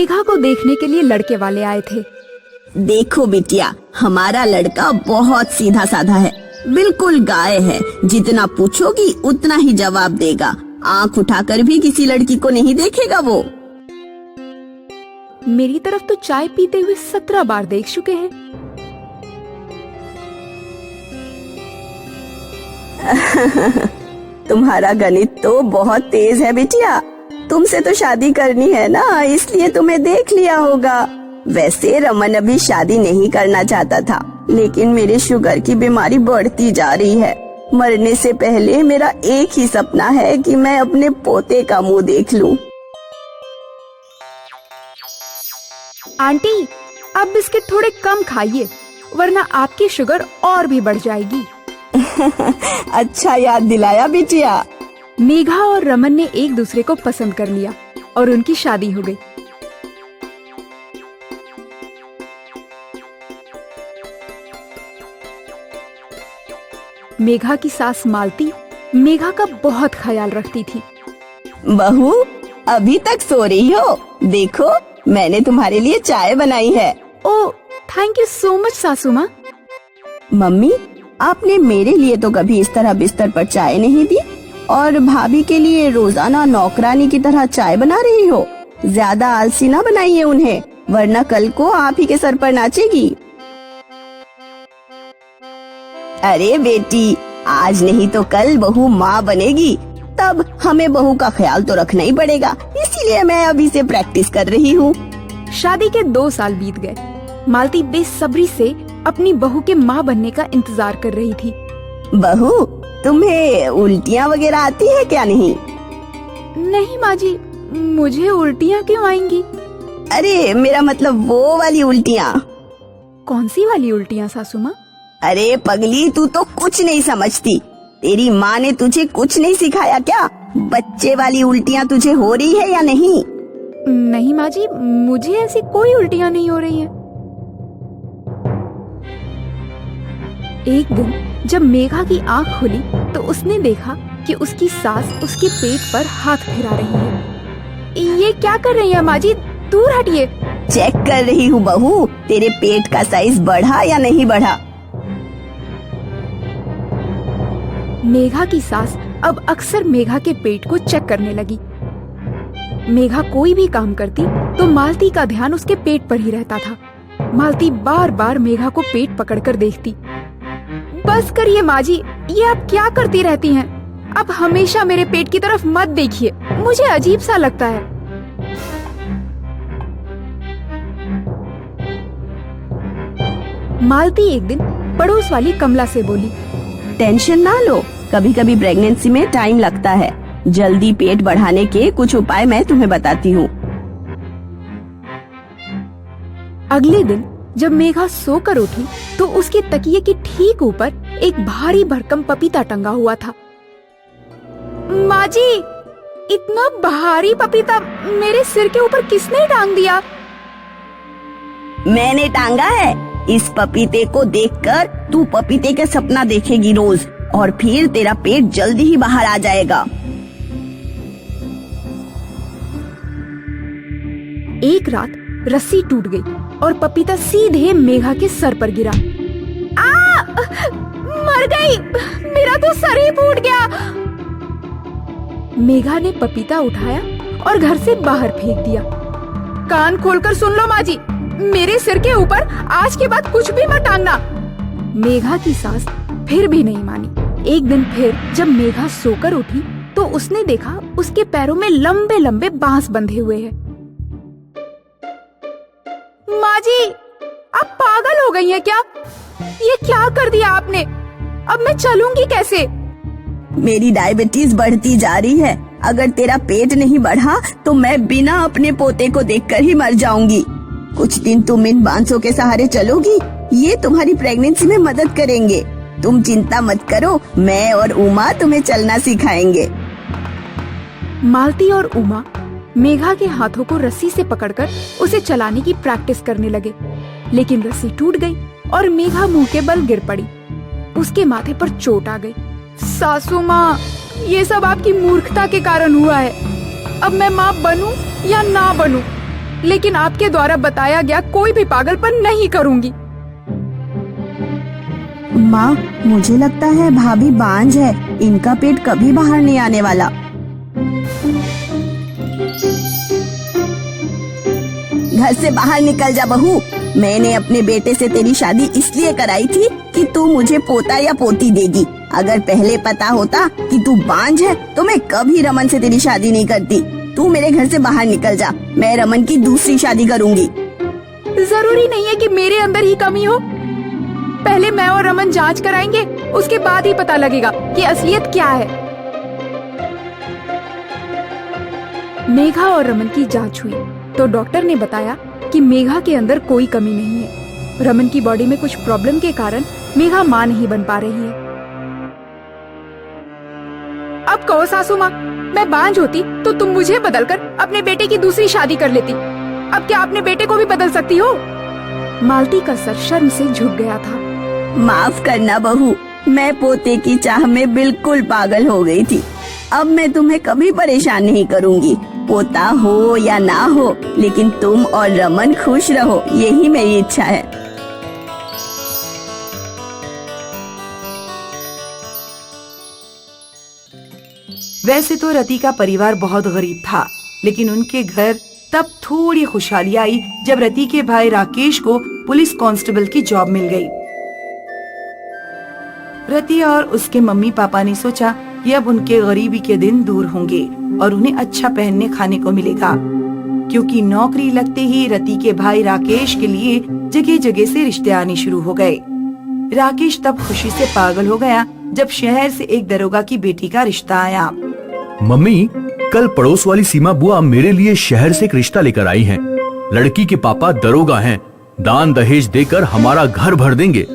मेघा को देखने के लिए लड़के वाले आए थे। देखो बिटिया, हमारा लड़का बहुत सीधा साधा है, बिल्कुल गाय है। जितना पूछोगी उतना ही जवाब देगा। आंख उठाकर भी किसी लड़की को नहीं देखेगा वो। मेरी तरफ तो चाय पीते हुए 17 बार देख चुके हैं। तुम्हारा गणित तो बहुत तेज है बिटिया। तुमसे तो शादी करनी है ना, इसलिए तुम्हें देख लिया होगा। वैसे रमन अभी शादी नहीं करना चाहता था, लेकिन मेरे शुगर की बीमारी बढ़ती जा रही है। मरने से पहले मेरा एक ही सपना है कि मैं अपने पोते का मुंह देख लूं। आंटी, आप बिस्किट थोड़े कम खाइए, वरना आपकी शुगर और भी बढ़ जाएगी। अच्छा याद दिलाया बिटिया। मेघा और रमन ने एक दूसरे को पसंद कर लिया और उनकी शादी हो गई। मेघा की सास मालती मेघा का बहुत ख्याल रखती थी। बहू, अभी तक सो रही हो? देखो, मैंने तुम्हारे लिए चाय बनाई है। ओह, थैंक यू सो मच सासू माँ। मम्मी, आपने मेरे लिए तो कभी इस तरह बिस्तर पर चाय नहीं दी, और भाभी के लिए रोजाना नौकरानी की तरह चाय बना रही हो। ज्यादा आलसी ना बनाइए उन्हें, वरना कल को आप ही के सर पर नाचेगी। अरे बेटी, आज नहीं तो कल बहू माँ बनेगी, तब हमें बहू का ख्याल तो रखना ही पड़ेगा। इसीलिए मैं अभी से प्रैक्टिस कर रही हूँ। शादी के 2 साल बीत गए। मालती बेसब्री से अपनी बहू के माँ बनने का इंतजार कर रही थी। बहू, तुम्हें उल्टियाँ वगैरह आती है क्या? नहीं नहीं माँ जी, मुझे उल्टियाँ क्यों आएंगी? अरे मेरा मतलब वो वाली उल्टियाँ। कौन सी वाली उल्टियाँ सासू माँ? अरे पगली, तू तो कुछ नहीं समझती। तेरी माँ ने तुझे कुछ नहीं सिखाया क्या? बच्चे वाली उल्टियाँ तुझे हो रही है या नहीं? नहीं माँ जी, मुझे ऐसी कोई उल्टियाँ नहीं हो रही हैं। एक दिन जब मेघा की आंख खुली तो उसने देखा कि उसकी सास उसके पेट पर हाथ फिरा रही है। ये क्या कर रही है माँ जी? दूर हटिए। चेक कर रही हूँ बहू, तेरे पेट का साइज बढ़ा या नहीं बढ़ा। मेघा की सास अब अक्सर मेघा के पेट को चेक करने लगी। मेघा कोई भी काम करती तो मालती का ध्यान उसके पेट पर ही रहता था। मालती बार बार मेघा को पेट पकड़कर देखती। बस करिए माँ जी, ये आप क्या करती रहती हैं? आप हमेशा मेरे पेट की तरफ मत देखिए, मुझे अजीब सा लगता है। मालती एक दिन पड़ोस वाली कमला से बोली, टेंशन ना लो, कभी कभी प्रेगनेंसी में टाइम लगता है। जल्दी पेट बढ़ाने के कुछ उपाय मैं तुम्हें बताती हूँ। अगले दिन जब मेघा सोकर उठी तो उसके तकिए के ठीक ऊपर एक भारी भरकम पपीता टंगा हुआ था। माँ जी, इतना भारी पपीता मेरे सिर के ऊपर किसने टांग दिया? मैंने टांगा है। इस पपीते को देखकर तू पपीते का सपना देखेगी रोज, और फिर तेरा पेट जल्दी ही बाहर आ जाएगा। एक रात रस्सी टूट गई और पपीता सीधे मेघा के सर पर गिरा। आ! मर गई, मेरा तो सर ही फूट गया। मेघा ने पपीता उठाया और घर से बाहर फेंक दिया। कान खोलकर सुन लो माँ जी, मेरे सिर के ऊपर आज के बाद कुछ भी मत टांगना। मेघा की सास फिर भी नहीं मानी। एक दिन फिर जब मेघा सोकर उठी तो उसने देखा उसके पैरों में लंबे लंबे बांस बंधे हुए हैं। माँ जी, आप पागल हो गई हैं क्या? ये क्या कर दिया आपने? अब मैं चलूंगी कैसे? मेरी डायबिटीज बढ़ती जा रही है। अगर तेरा पेट नहीं बढ़ा तो मैं बिना अपने पोते को देखकर ही मर जाऊंगी। कुछ दिन तुम इन बांसों के सहारे चलोगी, ये तुम्हारी प्रेगनेंसी में मदद करेंगे। तुम चिंता मत करो, मैं और उमा तुम्हें चलना सिखाएंगे। मालती और उमा मेघा के हाथों को रस्सी से पकड़कर उसे चलाने की प्रैक्टिस करने लगे, लेकिन रस्सी टूट गई और मेघा मुंह के बल गिर पड़ी। उसके माथे पर चोट आ गई। सासू माँ, ये सब आपकी मूर्खता के कारण हुआ है। अब मैं माँ बनूं या ना बनूं, लेकिन आपके द्वारा बताया गया कोई भी पागलपन नहीं करूंगी। माँ, मुझे लगता है भाभी बांझ है, इनका पेट कभी बाहर नहीं आने वाला। घर से बाहर निकल जा बहू। मैंने अपने बेटे से तेरी शादी इसलिए कराई थी कि तू मुझे पोता या पोती देगी। अगर पहले पता होता कि तू बांझ है तो मैं कभी रमन से तेरी शादी नहीं करती। तू मेरे घर से बाहर निकल जा, मैं रमन की दूसरी शादी करूंगी। जरूरी नहीं है कि मेरे अंदर ही कमी हो। पहले मैं और रमन जांच कराएंगे, उसके बाद ही पता लगेगा कि असलियत क्या है। मेघा और रमन की जांच हुई तो डॉक्टर ने बताया कि मेघा के अंदर कोई कमी नहीं है। रमन की बॉडी में कुछ प्रॉब्लम के कारण मेघा मां नहीं बन पा रही है। अब कहो सासू माँ, मैं बांझ होती तो तुम मुझे बदलकर अपने बेटे की दूसरी शादी कर लेती। अब क्या अपने बेटे को भी बदल सकती हो? मालती का सर शर्म से झुक गया था। माफ करना बहू, मैं पोते की चाह में बिल्कुल पागल हो गई थी। अब मैं तुम्हें कभी परेशान नहीं करूंगी। पोता हो या ना हो, लेकिन तुम और रमन खुश रहो, यही मेरी इच्छा है। वैसे तो रति का परिवार बहुत गरीब था, लेकिन उनके घर तब थोड़ी खुशहाली आई जब रति के भाई राकेश को पुलिस कांस्टेबल की जॉब मिल गई। रति और उसके मम्मी पापा ने सोचा कि अब उनके गरीबी के दिन दूर होंगे और उन्हें अच्छा पहनने खाने को मिलेगा, क्योंकि नौकरी लगते ही रति के भाई राकेश के लिए जगह जगह से रिश्ते आने शुरू हो गए। राकेश तब खुशी से पागल हो गया जब शहर से एक दरोगा की बेटी का रिश्ता आया। मम्मी, कल पड़ोस वाली सीमा बुआ मेरे लिए शहर से एक रिश्ता लेकर आई हैं। लड़की के पापा दरोगा हैं, दान दहेज देकर हमारा घर भर देंगे।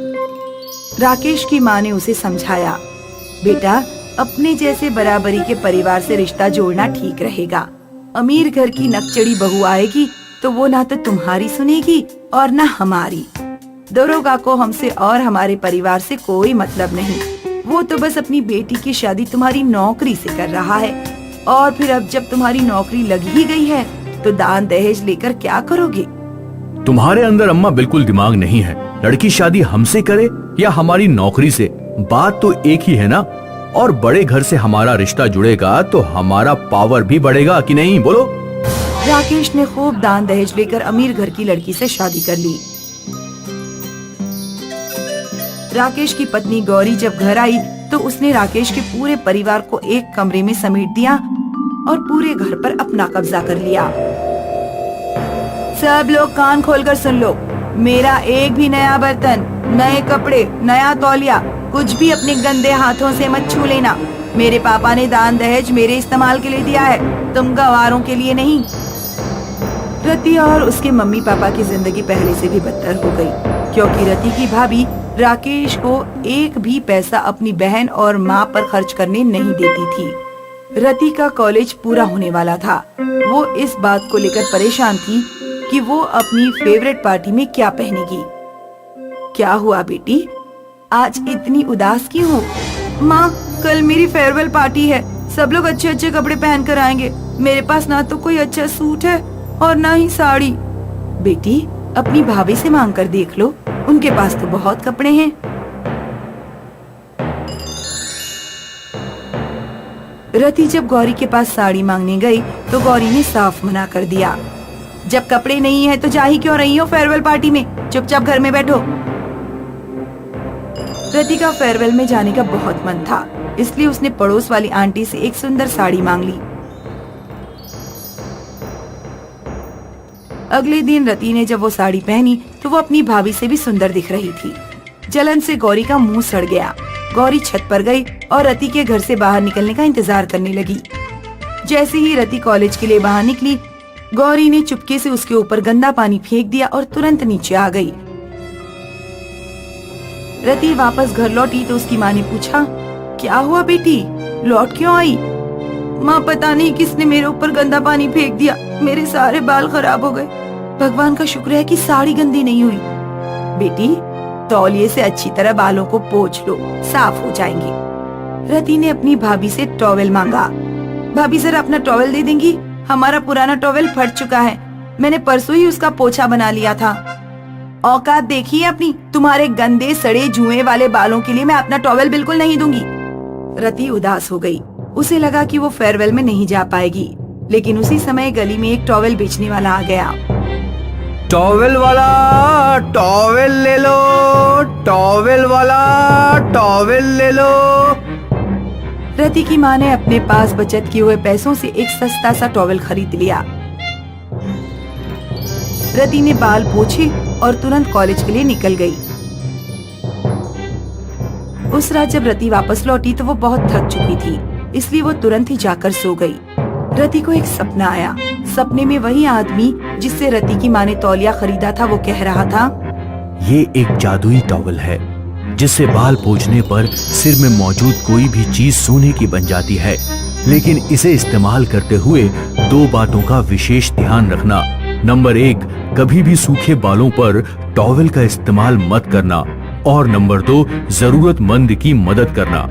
राकेश की माँ ने उसे समझाया, बेटा अपने जैसे बराबरी के परिवार से रिश्ता जोड़ना ठीक रहेगा। अमीर घर की नकचड़ी बहू आएगी तो वो ना तो तुम्हारी सुनेगी और ना हमारी। दरोगा को हमसे और हमारे परिवार से कोई मतलब नहीं, वो तो बस अपनी बेटी की शादी तुम्हारी नौकरी से कर रहा है। और फिर अब जब तुम्हारी नौकरी लग ही गई है तो दान दहेज लेकर क्या करोगे? तुम्हारे अंदर अम्मा बिल्कुल दिमाग नहीं है। लड़की शादी हमसे करे या हमारी नौकरी से, बात तो एक ही है ना। और बड़े घर से हमारा रिश्ता जुड़ेगा तो हमारा पावर भी बढ़ेगा कि नहीं, बोलो। राकेश ने खूब दान दहेज लेकर अमीर घर की लड़की से शादी कर ली। राकेश की पत्नी गौरी जब घर आई तो उसने राकेश के पूरे परिवार को एक कमरे में समेट दिया और पूरे घर पर अपना कब्जा कर लिया। सब लोग कान खोलकर सुन लो, मेरा एक भी नया बर्तन, नए कपड़े, नया तौलिया, कुछ भी अपने गंदे हाथों से मत छू लेना। मेरे पापा ने दान दहेज मेरे इस्तेमाल के लिए दिया है, तुम गवारों के लिए नहीं। रति और उसके मम्मी पापा की जिंदगी पहले से भी बदतर हो गई, क्योंकि रति की भाभी राकेश को एक भी पैसा अपनी बहन और माँ पर खर्च करने नहीं देती थी। रति का कॉलेज पूरा होने वाला था। वो इस बात को लेकर परेशान थी कि वो अपनी फेवरेट पार्टी में क्या पहनेगी। क्या हुआ बेटी, आज इतनी उदास क्यों हो? माँ, कल मेरी फेयरवेल पार्टी है, सब लोग अच्छे अच्छे कपड़े पहन कर आएंगे। मेरे पास ना तो कोई अच्छा सूट है और ना ही साड़ी। बेटी, अपनी भाभी से मांग कर देख लो, उनके पास तो बहुत कपड़े हैं। रति जब गौरी के पास साड़ी मांगने गई तो गौरी ने साफ मना कर दिया। जब कपड़े नहीं है तो जा ही क्यों रही हो फेयरवेल पार्टी में, चुपचाप घर में बैठो। रति का फेयरवेल में जाने का बहुत मन था, इसलिए उसने पड़ोस वाली आंटी से एक सुंदर साड़ी मांग ली। अगले दिन रति ने जब वो साड़ी पहनी तो वो अपनी भाभी से भी सुंदर दिख रही थी। जलन से गौरी का मुंह सड़ गया। गौरी छत पर गई और रति के घर से बाहर निकलने का इंतजार करने लगी। जैसे ही रति कॉलेज के लिए बाहर निकली, गौरी ने चुपके से उसके ऊपर गंदा पानी फेंक दिया और तुरंत नीचे आ गई। रति वापस घर लौटी तो उसकी माँ ने पूछा, क्या हुआ बेटी, लौट क्यों आई? माँ, पता नहीं किसने मेरे ऊपर गंदा पानी फेंक दिया, मेरे सारे बाल खराब हो गए। भगवान का शुक्र है कि साड़ी गंदी नहीं हुई। बेटी, तौलिए से अच्छी तरह बालों को पोंछ लो, साफ हो जाएंगे। रति ने अपनी भाभी से टॉवेल मांगा। भाभी, जरा अपना टॉवेल दे देंगी? हमारा पुराना टॉवेल फट चुका है मैंने परसों ही उसका पोछा बना लिया था। औकात देखिए अपनी, तुम्हारे गंदे सड़े जुएं वाले बालों के लिए मैं अपना टॉवेल बिल्कुल नहीं दूंगी। रति उदास हो गई। उसे लगा कि वो फेयरवेल में नहीं जा पाएगी, लेकिन उसी समय गली में एक टॉवेल बेचने वाला आ गया। टॉवेल वाला टॉवेल ले लो, टॉवेल वाला टॉवेल ले लो। रति की माँ ने अपने पास बचत किए हुए पैसों से एक सस्ता सा टॉवेल खरीद लिया। रति ने बाल पोछे और तुरंत कॉलेज के लिए निकल गई। उस रात जब रति वापस लौटी तो वो बहुत थक चुकी थी, इसलिए वो तुरंत ही जाकर सो गई। रति को एक सपना आया। सपने में वही आदमी जिससे रति की माँ ने तौलिया खरीदा था वो कह रहा था, ये एक जादुई टॉवेल है जिससे बाल पोंछने पर सिर में मौजूद कोई भी चीज सोने की बन जाती है, लेकिन इसे इस्तेमाल करते हुए 2 बातों का विशेष ध्यान रखना। नंबर 1, कभी भी सूखे बालों पर टॉवेल का इस्तेमाल मत करना, और नंबर 2, जरूरतमंद की मदद करना।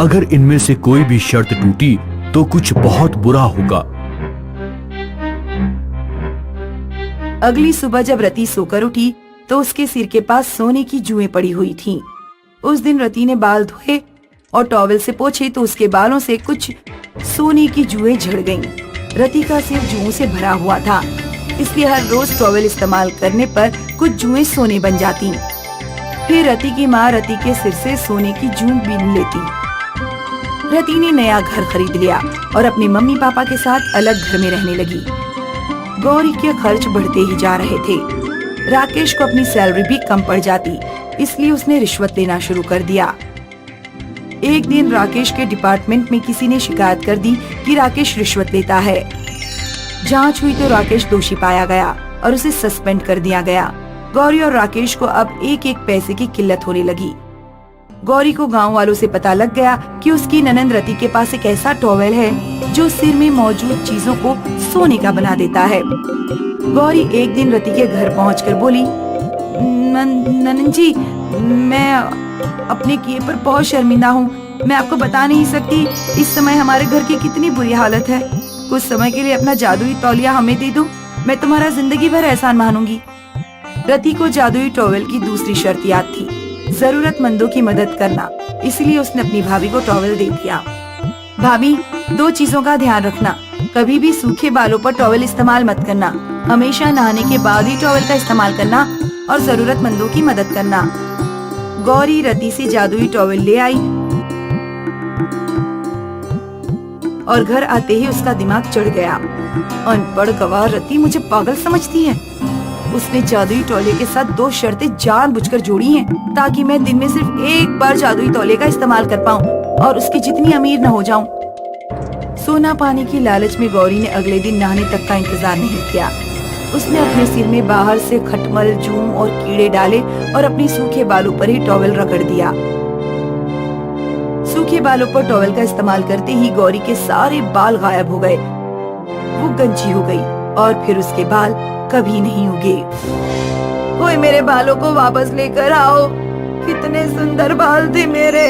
अगर इनमें से कोई भी शर्त टूटी तो कुछ बहुत बुरा होगा। अगली सुबह जब रति सोकर उठी तो उसके सिर के पास सोने की जुएं पड़ी हुई थीं। उस दिन रति ने बाल धोए और टॉवेल से पोंछे तो उसके बालों से कुछ सोने की जुएं झड़ गईं। रति का सिर जुओं से भरा हुआ था, इसलिए हर रोज टॉवेल इस्तेमाल करने पर कुछ जुएं सोने बन जाती। फिर रति की माँ रति के सिर से सोने की जूं बीन लेती। रति ने नया घर खरीद लिया और अपने मम्मी पापा के साथ अलग घर में रहने लगी। गौरी के खर्च बढ़ते ही जा रहे थे। राकेश को अपनी सैलरी भी कम पड़ जाती, इसलिए उसने रिश्वत लेना शुरू कर दिया। एक दिन राकेश के डिपार्टमेंट में किसी ने शिकायत कर दी कि राकेश रिश्वत लेता है। जांच हुई तो राकेश दोषी पाया गया और उसे सस्पेंड कर दिया गया। गौरी और राकेश को अब एक एक पैसे की किल्लत होने लगी। गौरी को गांव वालों से पता लग गया कि उसकी ननंद रति के पास एक ऐसा टॉवेल है जो सिर में मौजूद चीजों को सोने का बना देता है। गौरी एक दिन रति के घर पहुंचकर बोली, ननंद जी, मैं अपने किए पर बहुत शर्मिंदा हूँ। मैं आपको बता नहीं सकती इस समय हमारे घर की कितनी बुरी हालत है। कुछ समय के लिए अपना जादुई तौलिया हमें दे दो, मैं तुम्हारा जिंदगी भर एहसान मानूंगी। रति को जादुई टॉवेल की दूसरी शर्त याद थी, जरूरतमंदों की मदद करना, इसलिए उसने अपनी भाभी को टॉवेल दे दिया। भाभी, 2 चीजों का ध्यान रखना, कभी भी सूखे बालों पर टॉवेल इस्तेमाल मत करना, हमेशा नहाने के बाद ही टॉवेल का इस्तेमाल करना और जरूरतमंदों की मदद करना। गौरी रति से जादुई टॉवेल ले आई और घर आते ही उसका दिमाग चढ़ गया। अनपढ़ गवार रति मुझे पागल समझती है। उसने जादुई तौलिए के साथ 2 शर्तें जानबूझकर जोड़ी हैं, ताकि मैं दिन में सिर्फ एक बार जादुई तौलिए का इस्तेमाल कर पाऊं और उसकी जितनी अमीर न हो जाऊं। सोना पाने की लालच में गौरी ने अगले दिन नहाने तक का इंतजार नहीं किया। उसने अपने सिर में बाहर से खटमल, जूं और कीड़े डाले और अपने सूखे बालों पर ही टॉवेल रगड़ दिया। सूखे बालों पर टॉवेल का इस्तेमाल करते ही गौरी के सारे बाल गायब हो गए। वो गंजी हो गई और फिर उसके बाल कभी नहीं उगे। कोई मेरे बालों को वापस लेकर आओ, कितने सुंदर बाल थे मेरे।